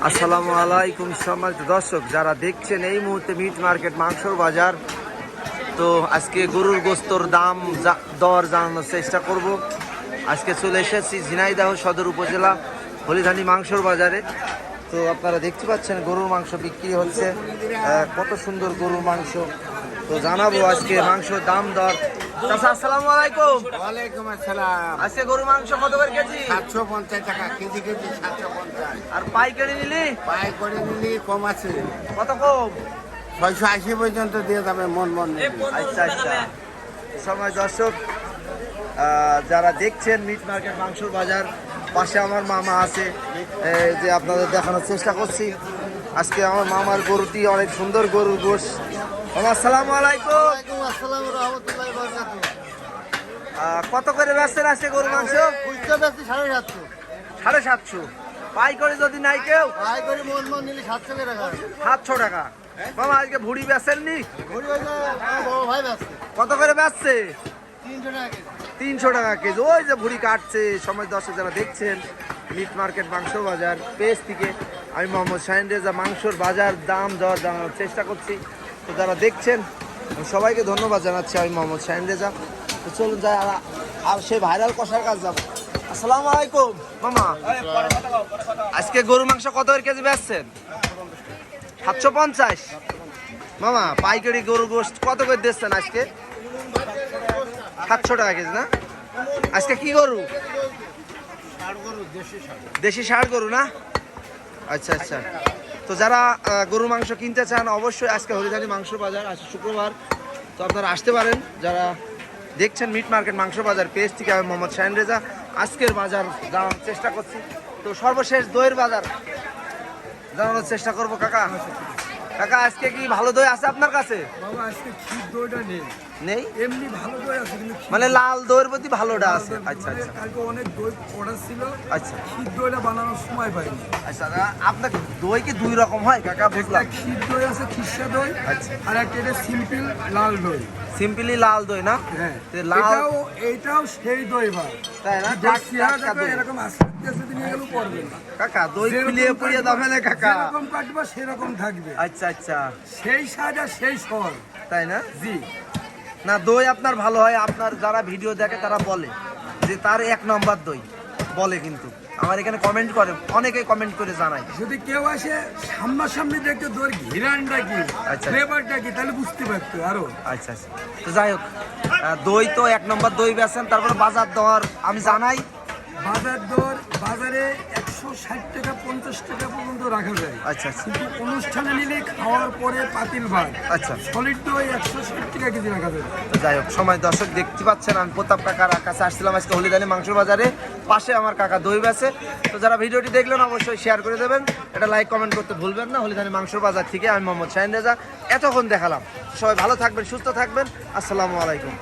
আসসালামু আলাইকুম সম্মানিত দর্শক, যারা দেখছেন এই মুহূর্তে মিট মার্কেট মাংসর বাজার। তো আজকে গরুর গোস্তর দাম দর জানানোর চেষ্টা করব। আজকে চলে এসেছি ঝিনাইদহ সদর উপজেলা হলিধানি মাংসর বাজারে। তো আপনারা দেখতে পাচ্ছেন গরুর মাংস বিক্রি হচ্ছে, কত সুন্দর গরুর মাংস। তো জানাবো আজকে মাংসর দাম দর। আসসালামু আলাইকুম। ওয়ালাইকুম আসসালাম। আজকে গরুর মাংস কত করে কেজি? 750 টাকা কেজি, 750। আর পাইকারি নিলি? পাইকারি নিলে কম আছে, কত কম? 680 পর্যন্ত দিয়ে যাবে মন নিলে। আচ্ছা আচ্ছা। সময় দর্শক, যারা দেখছেন মিট মার্কেট মাংসর বাজার, পাশে আমার মামা আছে, যে আপনাদের দেখানোর চেষ্টা করছি। আজকে আমার মামার গরুটি অনেক সুন্দর গরুর গোশ। আসসালামু আলাইকুম। ওয়ালাইকুম আসসালাম ওয়া রাহমাতুল্লাহি ওয়া বারাকাতুহু। কত করে বেচছেন আজকে গরুর মাংস? খুচরা বেশি 750। 750। পাইকারি যদি নাই কেউ? পাইকারি মন নিলে 700 টাকা। 700 টাকা। মামা আজকে ভুড়ি বেচেননি? ঘুরি হইছে আমার বড় ভাই আছে। কত করে বেচছে? 300 টাকা কেজি। 300 টাকা কেজি। ওই যে ভুড়ি কাটছে। সময় দর্শক, যারা দেখছেন মিট মার্কেট মাংস বাজার পেজ থেকে আমি মোহাম্মদ শাহিন রেজা মাংসর বাজার দাম দর জানানোর চেষ্টা করছি। তো যারা দেখছেন সবাইকে ধন্যবাদ জানাচ্ছি, আমি মোহাম্মদ শাহিন রেজা। তো চলুন যাই আর সেই ভাইরাল কষার কাজ যাবো। আসসালামু আলাইকুম মামা। আজকে গরু মাংস কত করে কেজি বেচছেন? 750। মামা পাইকারি গরু গোশত কত করে দিচ্ছেন আজকে? 700 টাকা কেজি না? আজকে কি গরু? দেশি ষাঁড় গরু না? আচ্ছা আচ্ছা। তো যারা গরু মাংস কিনতে চান অবশ্যই আজকে হলিধানি মাংস বাজার, আজ শুক্রবার। তো আপনারা আসতে পারেন। যারা দেখছেন মিট মার্কেট মাংস বাজার পেজ থেকে আমি মোহাম্মদ শাহিন রেজা আজকের বাজার জানানোর চেষ্টা করছি। তো সর্বশেষ দইয়ের বাজার জানানোর চেষ্টা করবো। কাকা আজকে কি ভালো দই আছে আপনার কাছে? বাবা আজকে ক্ষীর দইটা নেই, নেই? এমনি ভালো দই আছে কিন্তু মানে লাল দইয়ের প্রতি ভালোটা আছে। আচ্ছা আচ্ছা কালকে অনেক দই অর্ডার ছিল, আচ্ছা ক্ষীর দইটা বানানোর সময় পাইনি। আচ্ছা। আপনার দই কি দুই রকম হয় কাকা? একটা বুঝলাম। ক্ষীর দই আছে, খিরসা দই, আচ্ছা। আর একটা এটা সিম্পল লাল দই। সিম্পলি লাল দই না? হ্যাঁ, তো লাল, এইটাও সেই দই ভাই, তাই না? টাটকা দই। এরকম আস্তে আস্তে নিয়ে গেলেও পড়বে না। কাকা দই ফুলিয়ে পুড়িয়ে দামে না কাকা? যেরকম কাটবা সেরকম থাকবে, আচ্ছা আচ্ছা, সেই স্বাদ আর সেই সর। তাই না? জি, না দই আপনার ভালো হয়। আপনার যারা ভিডিও দেখে তারা বলে যে তার 1 নম্বর দই বলে, কিন্তু আমার এখানে কমেন্ট করে, অনেকে কমেন্ট করে জানায়। যদি কেউ আসে সামনাসামনি দেখতে দইয়ের ঘিরানটা কি, আচ্ছা। ফ্লেভারটা কি, তাহলে বুঝতে পারতো আরো। আচ্ছা আচ্ছা। তো যাই হোক, দই তো 1 নম্বর দই বেচেন। তারপরে বাজার দর আমি জানাই। বাজার দর বাজারে 160 টাকা 50 টাকা পর্যন্ত রাখা যায়। আচ্ছা আচ্ছা কিন্তু অনুষ্ঠানে নিলে খাওয়ার পরে পাতিল ভাত, আচ্ছা। সলিড দই 160 টাকা কেজি রাখা যায়। তো যাই হোক, সময় দর্শক দেখতে পাচ্ছেন আমি প্রতাপ কাকার কাছে আসছিলাম আজকে হলিধানি মাংস বাজারে। পাশে আমার কাকা দই বেচে। তো যারা ভিডিওটি দেখলেন অবশ্যই শেয়ার করে দেবেন, এটা লাইক কমেন্ট করতে ভুলবেন না। হলিধানি মাংস বাজার থেকে আমি মোহাম্মদ শাহিন রেজা এতক্ষণ দেখালাম। সবাই ভালো থাকবেন, সুস্থ থাকবেন। আসসালামু আলাইকুম।